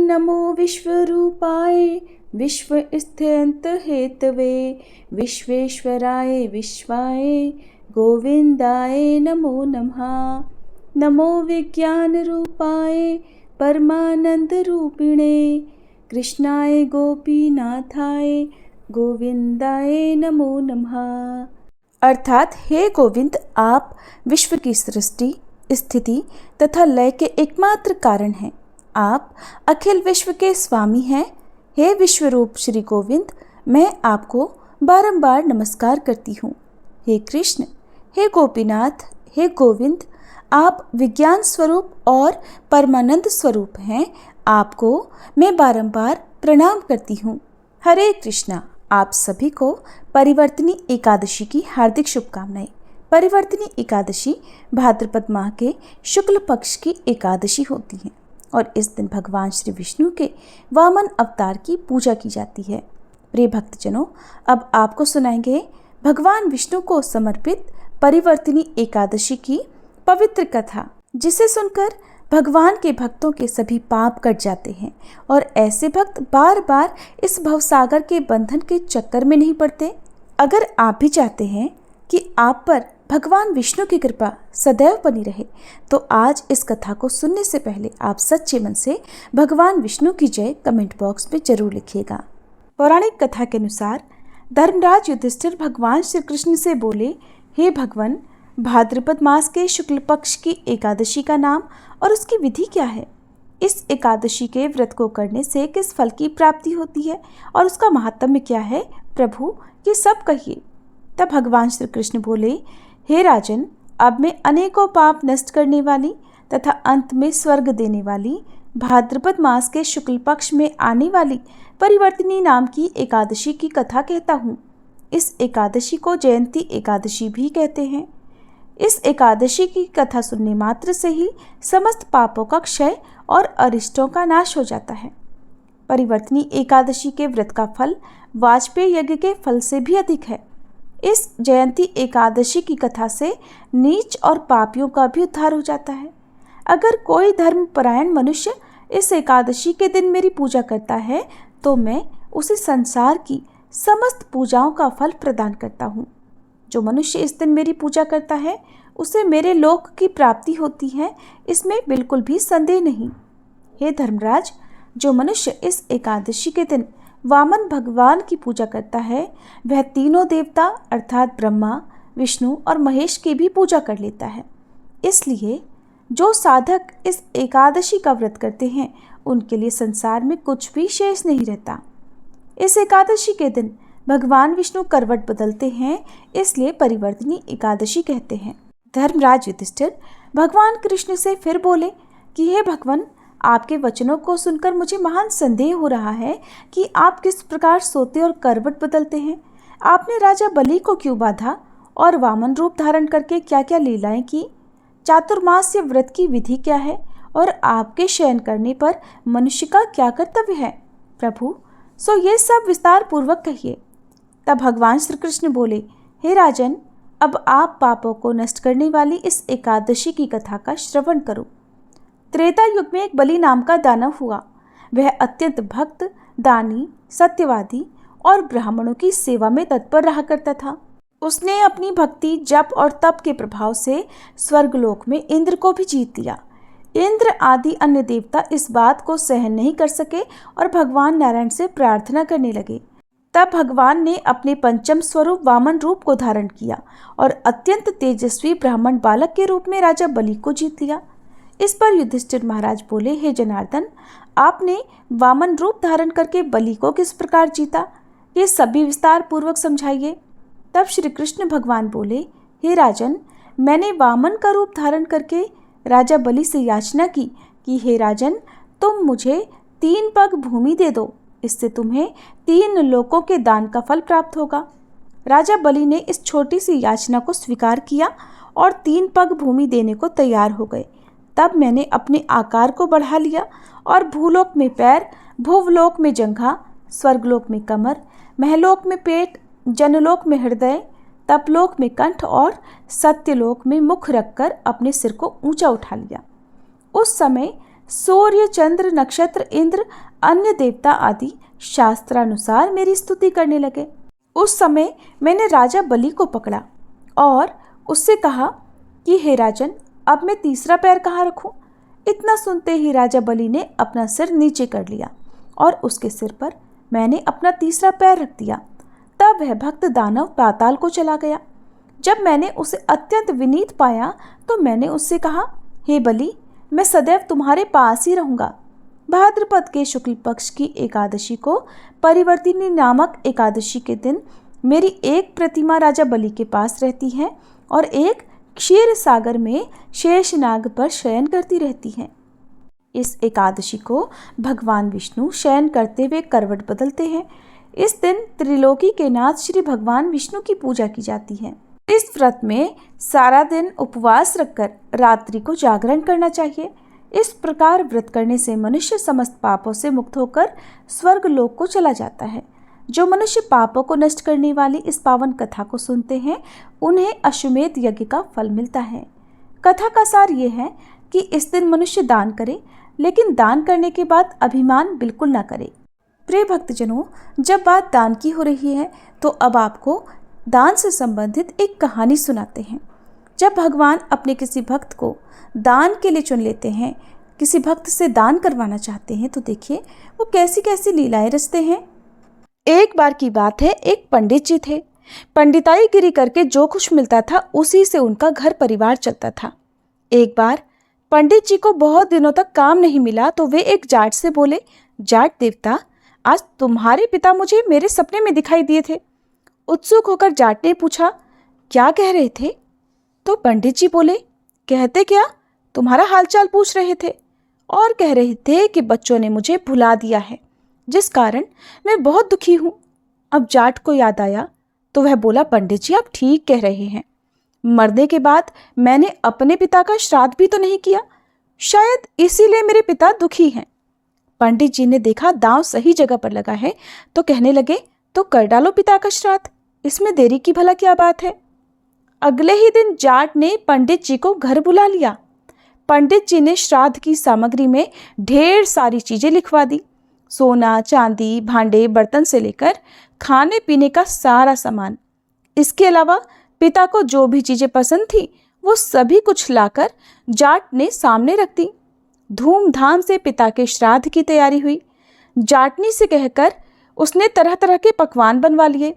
नमो विश्वरूपाय विश्वस्थित Hathaway Visvesvaraya विश्वाय गोविंदाय नमो नमः। नमो विज्ञान रूपाय परमानंद रूपिणे कृष्णाय गोपीनाथाय गोविंदाय नमो नमः। अर्थात हे गोविंद, आप विश्व की सृष्टि, स्थिति तथा लय के एकमात्र कारण हैं। आप अखिल विश्व के स्वामी हैं। हे विश्वरूप श्री गोविंद, मैं आपको बारंबार नमस्कार करती हूँ। हे कृष्ण, हे गोपीनाथ, हे गोविंद, आप विज्ञान स्वरूप और परमानंद स्वरूप हैं। आपको मैं बारंबार प्रणाम करती हूँ। हरे कृष्णा। आप सभी को परिवर्तनी एकादशी की हार्दिक शुभकामनाएं। परिवर्तनी एकादशी भाद्रपद माह के शुक्ल पक्ष की एकादशी होती है और इस दिन भगवान श्री विष्णु के वामन अवतार की पूजा की जाती है। प्रिय भक्तजनों, अब आपको सुनाएंगे भगवान विष्णु को समर्पित परिवर्तनी एकादशी की पवित्र कथा, जिसे सुनकर भगवान के भक्तों के सभी पाप कट जाते हैं और ऐसे भक्त बार बार इस भवसागर के बंधन के चक्कर में नहीं पड़ते। अगर आप भी चाहते हैं कि आप पर भगवान विष्णु की कृपा सदैव बनी रहे, तो आज इस कथा को सुनने से पहले आप सच्चे मन से भगवान विष्णु की जय कमेंट बॉक्स में जरूर लिखिएगा। पौराणिक कथा के अनुसार धर्मराज युधिष्ठिर भगवान श्री कृष्ण से बोले, हे भगवान, भाद्रपद मास के शुक्ल पक्ष की एकादशी का नाम और उसकी विधि क्या है? इस एकादशी के व्रत को करने से किस फल की प्राप्ति होती है और उसका महात्म्य क्या है? प्रभु, ये सब कहिए। तब भगवान श्री कृष्ण बोले, हे राजन, अब मैं अनेकों पाप नष्ट करने वाली तथा अंत में स्वर्ग देने वाली भाद्रपद मास के शुक्ल पक्ष में आने वाली परिवर्तनी नाम की एकादशी की कथा कहता हूँ। इस एकादशी को जयंती एकादशी भी कहते हैं। इस एकादशी की कथा सुनने मात्र से ही समस्त पापों का क्षय और अरिष्टों का नाश हो जाता है। परिवर्तनी एकादशी के व्रत का फल वाजपेय यज्ञ के फल से भी अधिक है। इस जयंती एकादशी की कथा से नीच और पापियों का भी उद्धार हो जाता है। अगर कोई धर्मपरायण मनुष्य इस एकादशी के दिन मेरी पूजा करता है, तो मैं उसे संसार की समस्त पूजाओं का फल प्रदान करता हूँ। जो मनुष्य इस दिन मेरी पूजा करता है, उसे मेरे लोक की प्राप्ति होती है, इसमें बिल्कुल भी संदेह नहीं। हे धर्मराज, जो मनुष्य इस एकादशी के दिन वामन भगवान की पूजा करता है, वह तीनों देवता अर्थात ब्रह्मा, विष्णु और महेश की भी पूजा कर लेता है। इसलिए जो साधक इस एकादशी का व्रत करते हैं, उनके लिए संसार में कुछ भी शेष नहीं रहता। इस एकादशी के दिन भगवान विष्णु करवट बदलते हैं, इसलिए परिवर्तनी एकादशी कहते हैं। धर्मराज युधिष्ठिर भगवान कृष्ण से फिर बोले कि हे भगवान, आपके वचनों को सुनकर मुझे महान संदेह हो रहा है कि आप किस प्रकार सोते और करवट बदलते हैं। आपने राजा बलि को क्यों बाधा और वामन रूप धारण करके क्या क्या लीलाएं की? चातुर्मास्य व्रत की विधि क्या है और आपके शयन करने पर मनुष्य का क्या कर्तव्य है? प्रभु, सो ये सब विस्तार पूर्वक कहिए। तब भगवान श्री कृष्ण बोले, हे राजन, अब आप पापों को नष्ट करने वाली इस एकादशी की कथा का श्रवण करो। त्रेता युग में एक बलि नाम का दानव हुआ। वह अत्यंत भक्त, दानी, सत्यवादी और ब्राह्मणों की सेवा में तत्पर रहा करता था। उसने अपनी भक्ति, जप और तप के प्रभाव से स्वर्गलोक में इंद्र को भी जीत लिया। इंद्र आदि अन्य देवता इस बात को सहन नहीं कर सके और भगवान नारायण से प्रार्थना करने लगे। तब भगवान ने अपने पंचम स्वरूप वामन रूप को धारण किया और अत्यंत तेजस्वी ब्राह्मण बालक के रूप में राजा बलि को जीत लिया। इस पर युधिष्ठिर महाराज बोले, हे जनार्दन, आपने वामन रूप धारण करके बलि को किस प्रकार जीता, ये सभी विस्तार पूर्वक समझाइए। तब श्री कृष्ण भगवान बोले, हे राजन, मैंने वामन का रूप धारण करके राजा बलि से याचना की कि हे राजन, तुम मुझे 3 पग भूमि दे दो, इससे तुम्हें 3 लोकों के दान का फल प्राप्त होगा। राजा बलि ने इस छोटी सी याचना को स्वीकार किया और 3 पग भूमि देने को तैयार हो गए। तब मैंने अपने आकार को बढ़ा लिया और भूलोक में पैर, भुवलोक में जंघा, स्वर्गलोक में कमर, महलोक में पेट, जनलोक में हृदय, तपलोक में कंठ और सत्यलोक में मुख रखकर अपने सिर को ऊंचा उठा लिया। उस समय सूर्य, चंद्र, नक्षत्र, इंद्र, अन्य देवता आदि शास्त्रानुसार मेरी स्तुति करने लगे। उस समय मैंने राजा बलि को पकड़ा और उससे कहा कि हे राजन, अब मैं तीसरा पैर कहाँ रखूं? इतना सुनते ही राजा बलि ने अपना सिर नीचे कर लिया और उसके सिर पर मैंने अपना तीसरा पैर रख दिया। तब वह भक्त दानव पाताल को चला गया। जब मैंने उसे अत्यंत विनीत पाया तो मैंने उससे कहा, हे बलि, मैं सदैव तुम्हारे पास ही रहूंगा। भाद्रपद के शुक्ल पक्ष की एकादशी को परिवर्तिनी नामक एकादशी के दिन मेरी एक प्रतिमा राजा बलि के पास रहती है और एक क्षीर सागर में शेषनाग पर शयन करती रहती है। इस एकादशी को भगवान विष्णु शयन करते हुए करवट बदलते हैं। इस दिन त्रिलोकी के नाथ श्री भगवान विष्णु की पूजा की जाती है। इस व्रत में सारा दिन उपवास रखकर रात्रि को जागरण करना चाहिए। इस प्रकार व्रत करने से मनुष्य समस्त पापों से मुक्त होकर स्वर्ग लोक को चला जाता है। जो मनुष्य पापों को नष्ट करने वाली इस पावन कथा को सुनते हैं उन्हें अश्वमेध यज्ञ का फल मिलता है। कथा का सार ये है कि इस दिन मनुष्य दान करे, लेकिन दान करने के बाद अभिमान बिल्कुल ना करे। प्रिय भक्तजनों, जब बात दान की हो रही है तो अब आपको दान से संबंधित एक कहानी सुनाते हैं। जब भगवान अपने किसी भक्त को दान के लिए चुन लेते हैं, किसी भक्त से दान करवाना चाहते हैं, तो देखिए वो कैसी कैसी लीलाएं रचते हैं। एक बार की बात है, एक पंडित जी थे। पंडिताई गिरी करके जो कुछ मिलता था उसी से उनका घर परिवार चलता था। एक बार पंडित जी को बहुत दिनों तक काम नहीं मिला तो वे एक जाट से बोले, जाट देवता, आज तुम्हारे पिता मुझे मेरे सपने में दिखाई दिए थे। उत्सुक होकर जाट ने पूछा, क्या कह रहे थे? तो पंडित जी बोले, कहते क्या, तुम्हारा हालचाल पूछ रहे थे और कह रहे थे कि बच्चों ने मुझे भुला दिया है, जिस कारण मैं बहुत दुखी हूँ। अब जाट को याद आया तो वह बोला, पंडित जी आप ठीक कह रहे हैं। मरने के बाद मैंने अपने पिता का श्राद्ध भी तो नहीं किया, शायद इसीलिए मेरे पिता दुखी हैं। पंडित जी ने देखा दांव सही जगह पर लगा है तो कहने लगे, तो कर डालो पिता का श्राद्ध, इसमें देरी की भला क्या बात है। अगले ही दिन जाट ने पंडित जी को घर बुला लिया। पंडित जी ने श्राद्ध की सामग्री में ढेर सारी चीजें लिखवा दी। सोना, चांदी, भांडे, बर्तन से लेकर खाने पीने का सारा सामान। इसके अलावा पिता को जो भी चीजें पसंद थी वो सभी कुछ लाकर जाट ने सामने रख दी। धूमधाम से पिता के श्राद्ध की तैयारी हुई। जाटनी से कहकर उसने तरह तरह के पकवान बनवा लिए।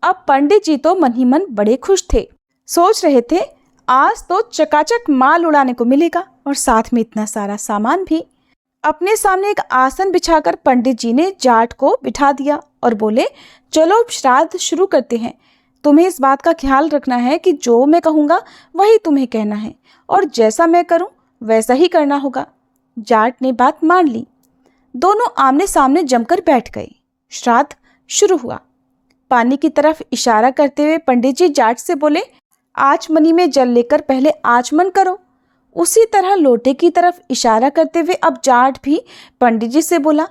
अब पंडित जी तो मन ही मन बड़े खुश थे। सोच रहे थे आज तो चकाचक माल उड़ाने को मिलेगा और साथ में इतना सारा सामान भी। अपने सामने एक आसन बिछाकर पंडित जी ने जाट को बिठा दिया और बोले, चलो श्राद्ध शुरू करते हैं। तुम्हें इस बात का ख्याल रखना है कि जो मैं कहूँगा वही तुम्हें कहना है और जैसा मैं करूँ वैसा ही करना होगा। जाट ने बात मान ली। दोनों आमने सामने जमकर बैठ गए। श्राद्ध शुरू हुआ। पानी की तरफ इशारा करते हुए पंडित जी जाट से बोले, आचमनी में जल लेकर पहले आचमन करो। उसी तरह लोटे की तरफ इशारा करते हुए अब जाट भी पंडित जी से बोला,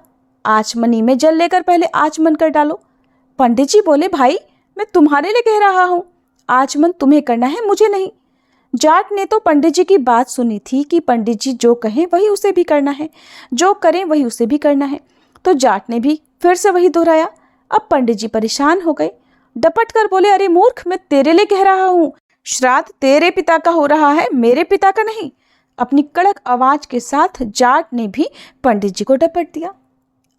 आचमनी में जल लेकर पहले आचमन कर डालो। पंडित जी बोले, भाई मैं तुम्हारे लिए कह रहा हूँ, आचमन तुम्हें करना है, मुझे नहीं। जाट ने तो पंडित जी की बात सुनी थी कि पंडित जी जो कहें वही उसे भी करना है, जो करें वही उसे भी करना है। तो जाट ने भी फिर से वही दोहराया। अब पंडित जी परेशान हो गए, डपट कर बोले, अरे मूर्ख, मैं तेरे लिए कह रहा हूँ, श्राद्ध तेरे पिता का हो रहा है, मेरे पिता का नहीं। अपनी कड़क आवाज के साथ जाट ने भी पंडित जी को डपट दिया।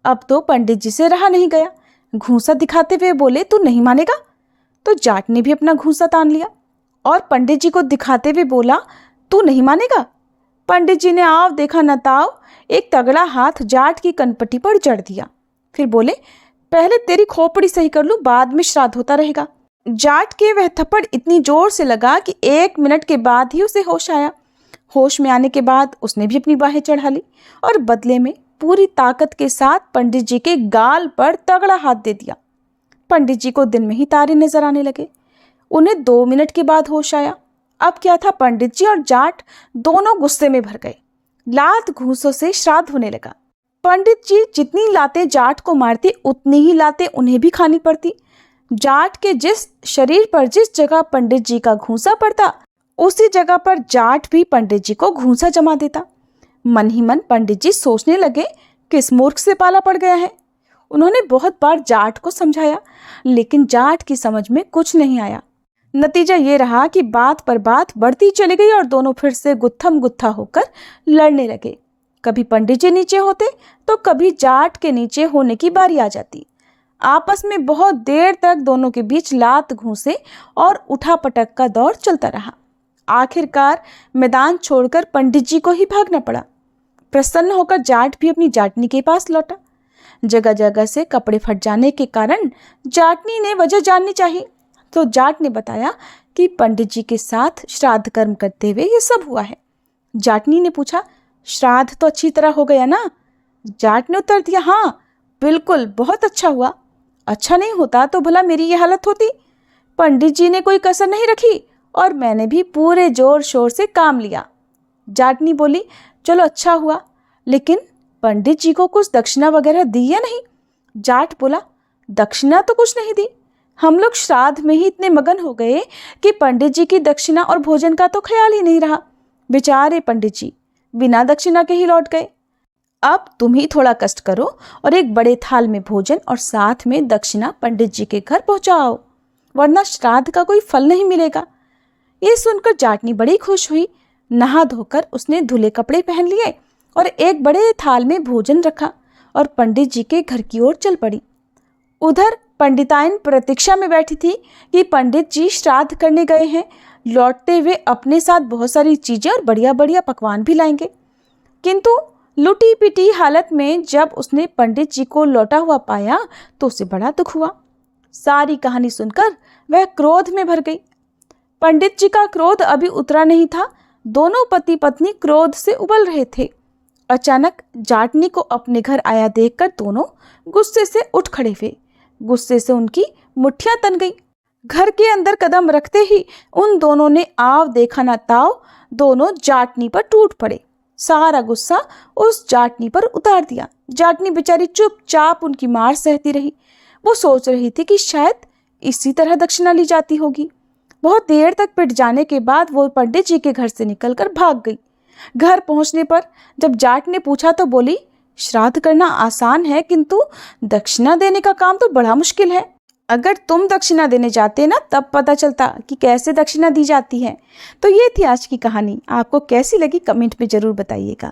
अब तो पंडित जी से रहा नहीं गया। घूंसा दिखाते हुए बोले, तू नहीं मानेगा? तो जाट ने भी अपना घूंसा तान लिया और पंडित जी को दिखाते हुए बोला, तू नहीं मानेगा? पंडित जी ने आव देखा न ताव एक तगड़ा हाथ जाट की कनपट्टी पर जड़ दिया। फिर बोले, पहले तेरी खोपड़ी सही कर लूं, बाद में श्राद्ध होता रहेगा। जाट के वह थप्पड़ इतनी जोर से लगा कि 1 मिनट के बाद ही उसे होश आया। होश में आने के बाद उसने भी अपनी बाहें चढ़ा ली और बदले में पूरी ताकत के साथ पंडित जी के गाल पर तगड़ा हाथ दे दिया। पंडित जी को दिन में ही तारे नजर आने लगे। उन्हें 2 मिनट के बाद होश आया। अब क्या था, पंडित जी और जाट दोनों गुस्से में भर गए। लात घूंसों से श्राद्ध होने लगा। पंडित जी जितनी लातें जाट को मारते उतनी ही लातें उन्हें भी खानी पड़ती। जाट के जिस शरीर पर जिस जगह पंडित जी का घूंसा पड़ता उसी जगह पर जाट भी पंडित जी को घूंसा जमा देता। मन ही मन पंडित जी सोचने लगे, किस मूर्ख से पाला पड़ गया है। उन्होंने बहुत बार जाट को समझाया, लेकिन जाट की समझ में कुछ नहीं आया। नतीजा ये रहा कि बात पर बात बढ़ती चली गई और दोनों फिर से गुत्थम गुत्था होकर लड़ने लगे। कभी पंडित जी नीचे होते तो कभी जाट के नीचे होने की बारी आ जाती। आपस में बहुत देर तक दोनों के बीच लात घूंसे और उठापटक का दौर चलता रहा। आखिरकार मैदान छोड़कर पंडित जी को ही भागना पड़ा। प्रसन्न होकर जाट भी अपनी जाटनी के पास लौटा। जगह जगह से कपड़े फट जाने के कारण जाटनी ने वजह जाननी चाहिए, तो जाट ने बताया कि पंडित जी के साथ श्राद्ध कर्म करते हुए ये सब हुआ है। जाटनी ने पूछा, श्राद्ध तो अच्छी तरह हो गया ना? जाट ने उत्तर दिया, हाँ बिल्कुल, बहुत अच्छा हुआ। अच्छा नहीं होता तो भला मेरी ये हालत होती। पंडित जी ने कोई कसर नहीं रखी और मैंने भी पूरे जोर शोर से काम लिया। जाटनी बोली, चलो अच्छा हुआ, लेकिन पंडित जी को कुछ दक्षिणा वगैरह दी या नहीं? जाट बोला, दक्षिणा तो कुछ नहीं दी, हम लोग श्राद्ध में ही इतने मगन हो गए कि पंडित जी की दक्षिणा और भोजन का तो ख्याल ही नहीं रहा। बेचारे पंडित जी बिना दक्षिणा के ही लौट गए। अब तुम ही थोड़ा कष्ट करो और एक बड़े थाल में भोजन और साथ में दक्षिणा पंडित जी के घर पहुंचाओ, वरना श्राद्ध का कोई फल नहीं मिलेगा। ये सुनकर जाटनी बड़ी खुश हुई। नहा धोकर उसने धुले कपड़े पहन लिए और एक बड़े थाल में भोजन रखा और पंडित जी के घर की ओर चल पड़ी। उधर पंडिताइन प्रतीक्षा में बैठी थी कि पंडित जी श्राद्ध करने गए हैं, लौटते हुए अपने साथ बहुत सारी चीजें और बढ़िया बढ़िया पकवान भी लाएंगे। किंतु लुटी पिटी हालत में जब उसने पंडित जी को लौटा हुआ पाया तो उसे बड़ा दुख हुआ। सारी कहानी सुनकर वह क्रोध में भर गई। पंडित जी का क्रोध अभी उतरा नहीं था। दोनों पति पत्नी क्रोध से उबल रहे थे। अचानक जाटनी को अपने घर आया देखकर दोनों गुस्से से उठ खड़े हुए। गुस्से से उनकी मुट्ठियां तन गई। घर के अंदर कदम रखते ही उन दोनों ने आव देखा ना ताव, दोनों जाटनी पर टूट पड़े। सारा गुस्सा उस जाटनी पर उतार दिया। जाटनी बेचारी चुपचाप उनकी मार सहती रही। वो सोच रही थी कि शायद इसी तरह दक्षिणा ली जाती होगी। बहुत देर तक पिट जाने के बाद वो पंडित जी के घर से निकलकर भाग गई। घर पहुंचने पर जब जाट ने पूछा तो बोली, श्राद्ध करना आसान है, किंतु दक्षिणा देने का काम तो बड़ा मुश्किल है। अगर तुम दक्षिणा देने जाते ना तब पता चलता कि कैसे दक्षिणा दी जाती है। तो ये थी आज की कहानी। आपको कैसी लगी कमेंट में ज़रूर बताइएगा।